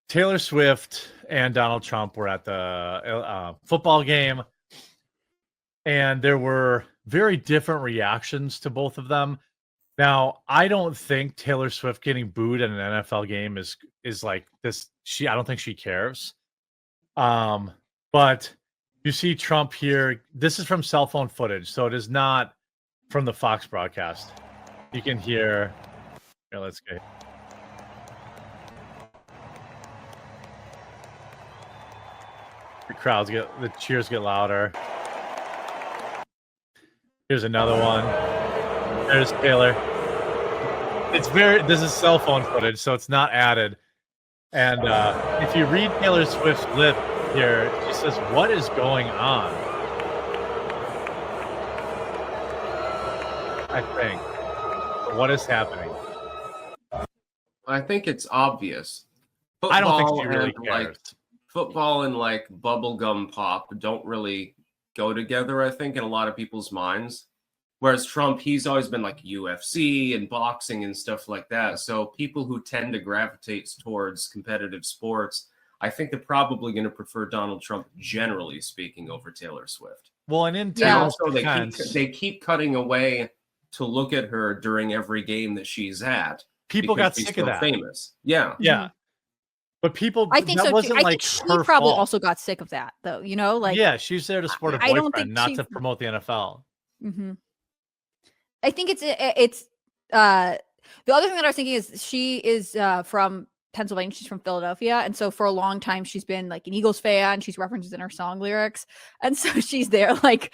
Taylor Swift and Donald Trump were at the football game, and there were very different reactions to both of them. Now, I don't think Taylor Swift getting booed at an NFL game is like this. I don't think she cares. But you see Trump here. This is from cell phone footage, so it is not from the Fox broadcast. You can hear. Here, let's go. The cheers get louder. Here's another one. There's Taylor. This is cell phone footage, so it's not added. And if you read Taylor Swift's lip here, she says, "What is going on?" I think. What is happening? I think it's obvious. I don't think she really cares. Football and like bubblegum pop don't really go together, I think, in a lot of people's minds. Whereas Trump, he's always been like UFC and boxing and stuff like that. So people who tend to gravitate towards competitive sports, I think they're probably going to prefer Donald Trump, generally speaking, over Taylor Swift. Well, and also they keep cutting away to look at her during every game that she's at. People got sick of that. Famous. Yeah. Yeah. But people, I think so too. I think she probably also got sick of that, though. You know, like she's there to support her boyfriend, not to promote the NFL. Mm-hmm. I think it's the other thing that I was thinking is she is from Pennsylvania. She's from Philadelphia, and so for a long time she's been like an Eagles fan. She's references in her song lyrics, and so she's there like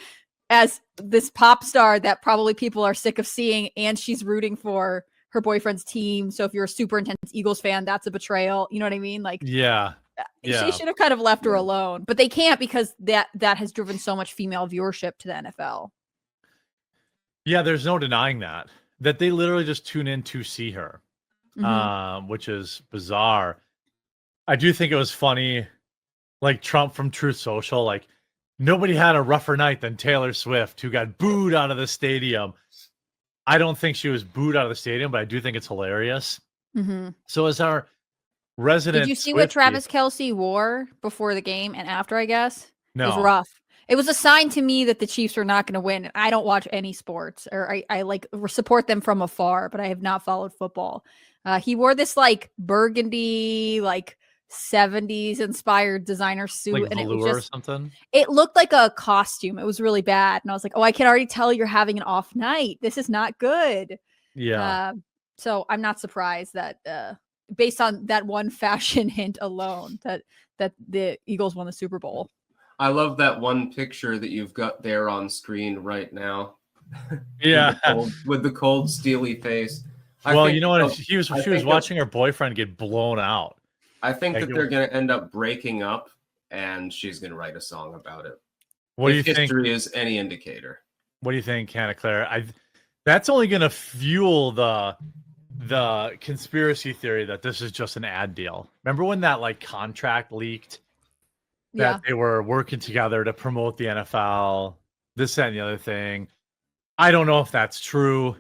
as this pop star that probably people are sick of seeing, and she's rooting for her boyfriend's team. So if you're a super intense Eagles fan, that's a betrayal. You know what I mean? Like, she should have kind of left her alone, but they can't because that has driven so much female viewership to the NFL. Yeah, there's no denying that they literally just tune in to see her, which is bizarre. I do think it was funny, like Trump from Truth Social, like nobody had a rougher night than Taylor Swift, who got booed out of the stadium. I don't think she was booed out of the stadium, but I do think it's hilarious. Mm-hmm. So as our resident, did you see what Travis Kelce wore before the game and after? I guess no. It was rough. It was a sign to me that the Chiefs are not going to win. I don't watch any sports, or I like support them from afar, but I have not followed football. He wore this like burgundy, like 70s inspired designer suit, like and it was or just something. It looked like a costume. It was really bad, and I was like, "Oh, I can already tell you're having an off night. This is not good." Yeah. So I'm not surprised that, based on that one fashion hint alone, that the Eagles won the Super Bowl. I love that one picture that you've got there on screen right now. Yeah, with the cold, steely face. Well, you know what? She was watching her boyfriend get blown out. I think that they're going to end up breaking up, and she's going to write a song about it. What do you think? History is any indicator. What do you think, Hannah Claire? That's only going to fuel the conspiracy theory that this is just an ad deal. Remember when that like contract leaked? That they were working together to promote the NFL, this, that, and the other thing. I don't know if that's true.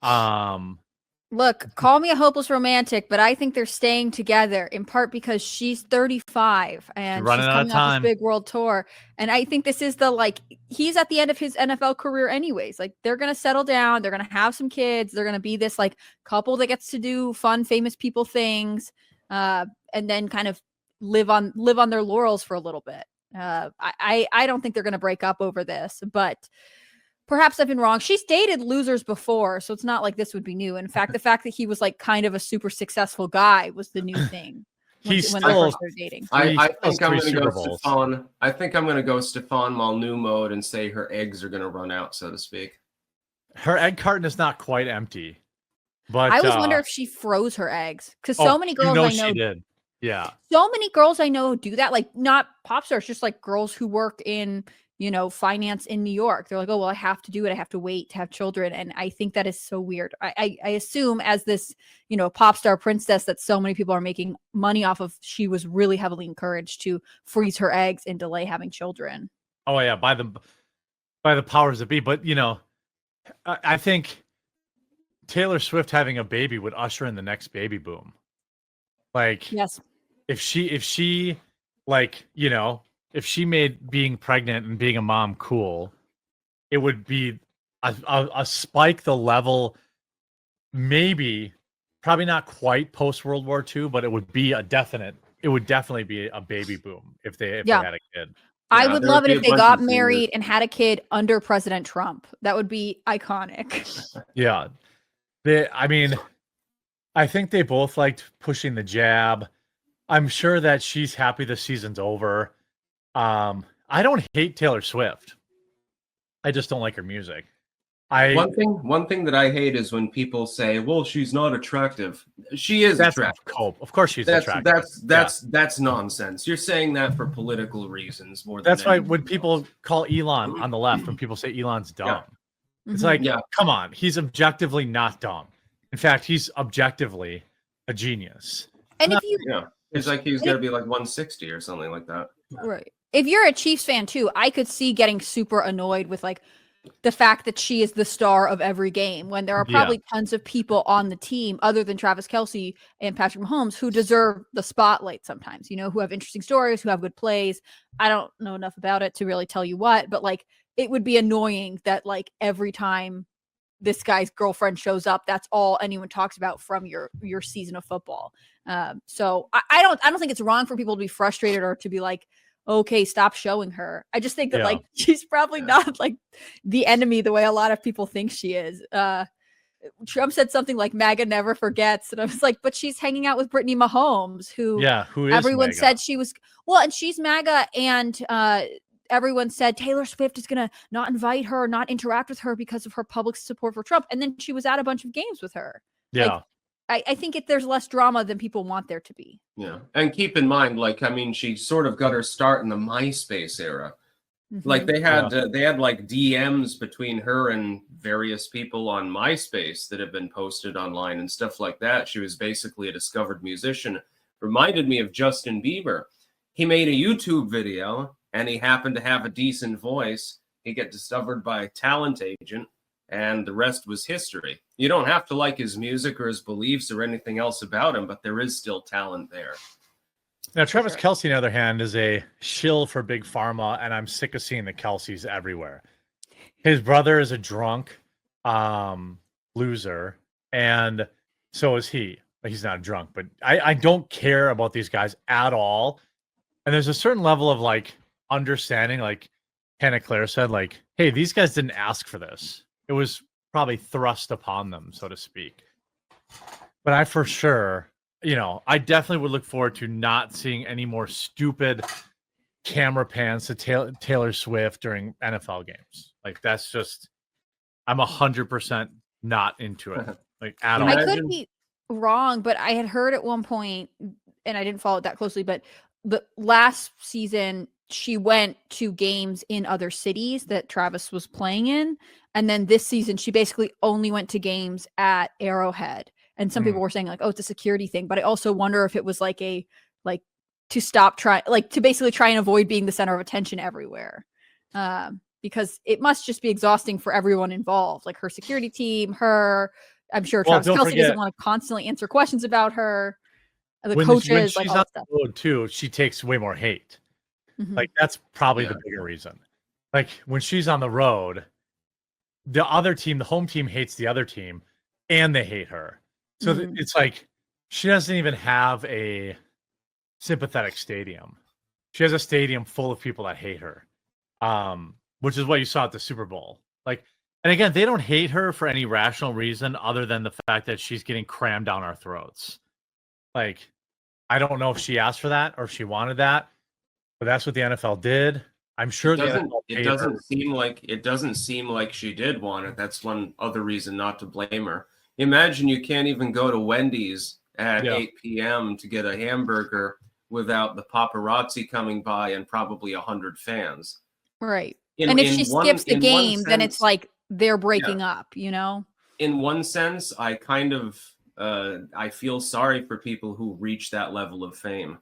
Look, call me a hopeless romantic, but I think they're staying together in part because she's 35 and she's coming off this big world tour. And I think this is he's at the end of his NFL career anyways. Like, they're going to settle down. They're going to have some kids. They're going to be this like couple that gets to do fun, famous people things, and then kind of live on their laurels for a little bit. I don't think they're going to break up over this, but perhaps I've been wrong. She's dated losers before, so it's not like this would be new. In fact, the fact that he was like kind of a super successful guy was the new thing. When they first started dating. I think I'm going to go Stefan. I think I'm going to go Stefan Malnumode and say her eggs are going to run out, so to speak. Her egg carton is not quite empty, but I always wonder if she froze her eggs, because so many girls I know she did. Yeah. So many girls I know do that, like not pop stars, just like girls who work in, finance in New York. They're like, oh, well, I have to do it. I have to wait to have children. And I think that is so weird. I assume as this, pop star princess that so many people are making money off of, she was really heavily encouraged to freeze her eggs and delay having children. Oh yeah. By the powers that be. But, I think Taylor Swift having a baby would usher in the next baby boom. Like, yes. if she like, you know, if she made being pregnant and being a mom cool, it would be a spike the level, maybe, probably not quite post World War II, but it would definitely be a baby boom if they had a kid. I would love it if they got married and had a kid under President Trump. That would be iconic. Yeah. I think they both liked pushing the jab. I'm sure that she's happy the season's over. I don't hate Taylor Swift. I just don't like her music. One thing that I hate is when people say, "Well, she's not attractive." She is attractive. Of course, she's attractive. That's nonsense. You're saying that for political reasons more than. That's why when people call Elon on the left, when people say Elon's dumb, it's like, come on, he's objectively not dumb. In fact, he's objectively a genius. And it's like he's gonna be like 160 or something like that. Right. If you're a Chiefs fan too, I could see getting super annoyed with like the fact that she is the star of every game when there are probably tons of people on the team other than Travis Kelce and Patrick Mahomes who deserve the spotlight sometimes, you know, who have interesting stories, who have good plays. I don't know enough about it to really tell you what, but like it would be annoying that like every time this guy's girlfriend shows up, that's all anyone talks about from your season of football. So I don't think it's wrong for people to be frustrated or to be like, okay, stop showing her. I just think that like she's probably not like the enemy the way a lot of people think she is. Trump said something like MAGA never forgets, and I was like, but she's hanging out with Brittany Mahomes, who is everyone MAGA. said she was and she's MAGA, and everyone said Taylor Swift is gonna not invite her, not interact with her because of her public support for Trump, and then she was at a bunch of games with her. Yeah. Like, I think there's less drama than people want there to be. Yeah. And keep in mind, like, I mean, she sort of got her start in the MySpace era. Mm-hmm. Like they had like DMs between her and various people on MySpace that have been posted online and stuff like that. She was basically a discovered musician. Reminded me of Justin Bieber. He made a YouTube video and he happened to have a decent voice. He got discovered by a talent agent. And the rest was history. You don't have to like his music or his beliefs or anything else about him, but there is still talent there. Now, Travis Kelce, on the other hand, is a shill for Big Pharma, and I'm sick of seeing the Kelce's everywhere. His brother is a drunk loser, and so is he. He's not drunk, but I don't care about these guys at all. And there's a certain level of, like, understanding, like Hannah Claire said, like, hey, these guys didn't ask for this. It was probably thrust upon them, so to speak. But I for sure, you know, I definitely would look forward to not seeing any more stupid camera pans to Taylor Swift during NFL games. Like, that's just, I'm 100% not into it. Like, at all. I could be wrong, but I had heard at one point, and I didn't follow it that closely, but the last season, she went to games in other cities that Travis was playing in. And then this season, she basically only went to games at Arrowhead. And some people were saying like, oh, it's a security thing. But I also wonder if it was like to stop trying, like to basically try and avoid being the center of attention everywhere. Because it must just be exhausting for everyone involved, like her security team, I'm sure Travis Kelce doesn't want to constantly answer questions about her. The coaches, like all that stuff. Road too, she takes way more hate. Mm-hmm. Like that's probably the bigger reason. Like when she's on the road, the other team, the home team hates the other team and they hate her. So it's like she doesn't even have a sympathetic stadium. She has a stadium full of people that hate her, which is what you saw at the Super Bowl. Like, and again, they don't hate her for any rational reason other than the fact that she's getting crammed down our throats. Like, I don't know if she asked for that or if she wanted that, but that's what the NFL did. I'm sure it doesn't seem like she did want it. That's one other reason not to blame her. Imagine you can't even go to Wendy's at 8 p.m. to get a hamburger without the paparazzi coming by and probably 100 fans. Right. And if she skips the game, then it's like they're breaking up, you know? In one sense, I kind of I feel sorry for people who reach that level of fame.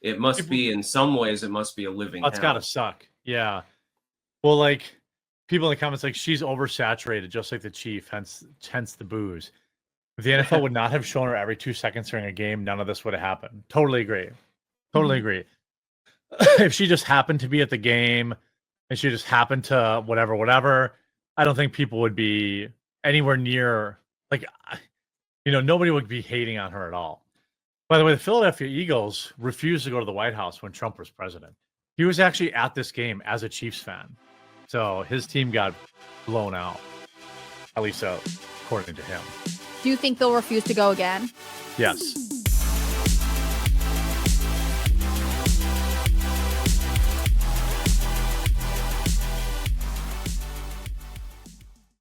It must be, in some ways, it must be a living hell. It's got to suck. Yeah. Well, like, people in the comments, like, she's oversaturated, just like the Chief, hence the booze. If the NFL would not have shown her every 2 seconds during a game, none of this would have happened. Totally agree. Totally agree. If she just happened to be at the game and she just happened to whatever, I don't think people would be anywhere near, like, nobody would be hating on her at all. By the way, the Philadelphia Eagles refused to go to the White House when Trump was president. He was actually at this game as a Chiefs fan. So his team got blown out, at least according to him. Do you think they'll refuse to go again? Yes.